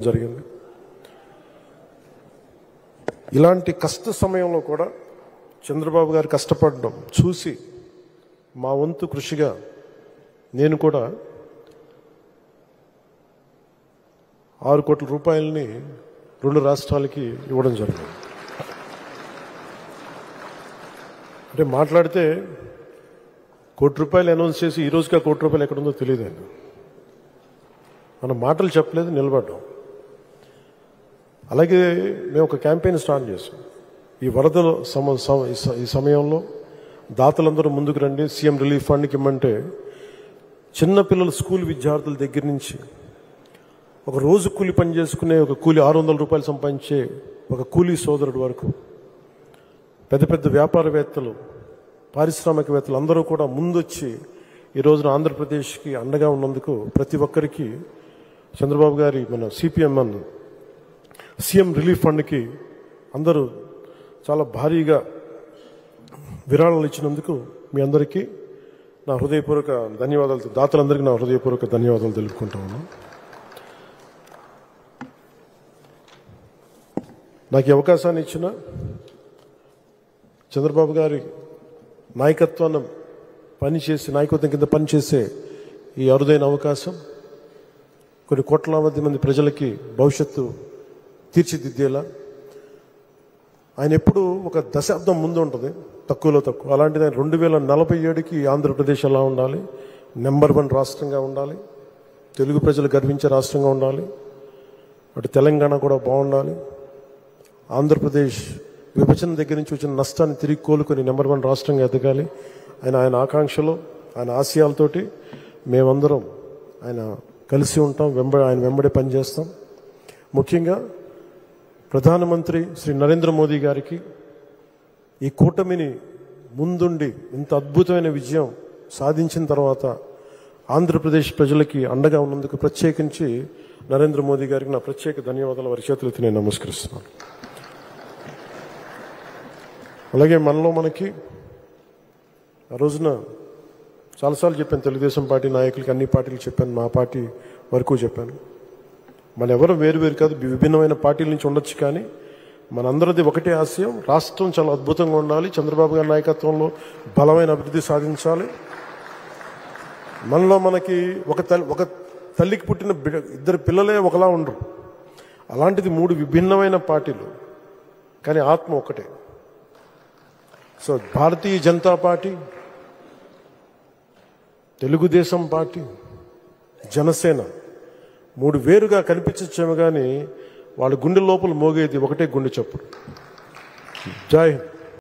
జరిగింది. ఇలాంటి కష్ట సమయంలో కూడా చంద్రబాబు గారు కష్టపడడం చూసి మా వంతు కృషిగా నేను కూడా 6 కోట్ల రూపాయలని 2 రాష్ట్రాలకి ఇవ్వడం జరిగింది. అంటే మాట్లాడితే ₹1 కోటి అనౌన్స్ చేసి ఈ రోజుకి ₹1 కోటి ఎక్కడుందో తెలియదు. మనం మాటలు చెప్పలేదు, నిలబడ్డాం. అలాగే మేము ఒక క్యాంపెయిన్ స్టార్ట్ చేసాం. ఈ వరదల ఈ సమయంలో దాతలందరూ ముందుకు రండి, సీఎం రిలీఫ్ ఫండ్కి ఇమ్మంటే చిన్నపిల్లల స్కూల్ విద్యార్థుల దగ్గర నుంచి ఒక రోజు కూలి పని చేసుకునే ఒక కూలి ₹600 సంపాదించే ఒక కూలీ సోదరుడు వరకు పెద్ద పెద్ద వ్యాపారవేత్తలు, పారిశ్రామికవేత్తలు అందరూ కూడా ముందొచ్చి ఈ రోజున ఆంధ్రప్రదేశ్కి అండగా ఉన్నందుకు ప్రతి ఒక్కరికి చంద్రబాబు గారి మన సిపిఎం సీఎం రిలీఫ్ ఫండ్కి అందరూ చాలా భారీగా విరాళాలు ఇచ్చినందుకు మీ అందరికీ నా హృదయపూర్వక ధన్యవాదాలు, దాతలందరికీ నా హృదయపూర్వక ధన్యవాదాలు తెలుపుకుంటా ఉన్నాను. నాకు ఈ అవకాశాన్ని ఇచ్చిన చంద్రబాబు గారి నాయకత్వం కింద పనిచేసే ఈ అరుదైన అవకాశం కొన్ని కోట్లాది మంది ప్రజలకి భవిష్యత్తు తీర్చిదిద్దేలా ఆయన ఎప్పుడు ఒక దశాబ్దం ముందు ఉంటుంది, తక్కువలో తక్కువ. అలాంటిది ఆయన 2047కి ఆంధ్రప్రదేశ్ ఎలా ఉండాలి, నెంబర్ 1 రాష్ట్రంగా ఉండాలి, తెలుగు ప్రజలు గర్వించే రాష్ట్రంగా ఉండాలి, అటు తెలంగాణ కూడా బాగుండాలి, ఆంధ్రప్రదేశ్ విభజన దగ్గర నుంచి వచ్చిన నష్టాన్ని తిరిగి కోలుకొని నెంబర్ 1 రాష్ట్రంగా ఎదగాలి. ఆయన ఆకాంక్షలు, ఆయన ఆశయాలతోటి మేమందరం ఆయన కలిసి ఉంటాం, ఆయన వెంబడే పనిచేస్తాం. ముఖ్యంగా ప్రధానమంత్రి శ్రీ నరేంద్ర మోదీ గారికి ఈ కూటమిని ముందుండి ఇంత అద్భుతమైన విజయం సాధించిన తర్వాత ఆంధ్రప్రదేశ్ ప్రజలకి అండగా ఉన్నందుకు ప్రత్యేకించి నరేంద్ర మోదీ గారికి నా ప్రత్యేక ధన్యవాదాలు వారి చేతులెత్తి నేను నమస్కరిస్తున్నాను. అలాగే మనకి ఆ రోజున చాలాసార్లు చెప్పాను, తెలుగుదేశం పార్టీ నాయకులకి అన్ని పార్టీలు చెప్పాను, మా పార్టీ వరకు చెప్పాను. మన ఎవరు వేరు కాదు, విభిన్నమైన పార్టీల నుంచి ఉండొచ్చు, కానీ మనందరిది ఒకటే ఆశయం, రాష్ట్రం చాలా అద్భుతంగా ఉండాలి, చంద్రబాబు గారి నాయకత్వంలో బలమైన అభివృద్ధి సాధించాలి. మనకి ఒక తల్లికి పుట్టిన 2 పిల్లలే ఒకలా ఉండరు. అలాంటిది 3 విభిన్నమైన పార్టీలు, కానీ ఆత్మ ఒకటే. So Bharatiya Janata party, Telugu Desam party, Janasena 3 వేరుగా కనిపించచ్చేమో కానీ వాళ్ళ గుండె లోపల మోగేది ఒకటే గుండె చప్పుడు. జై హింద్.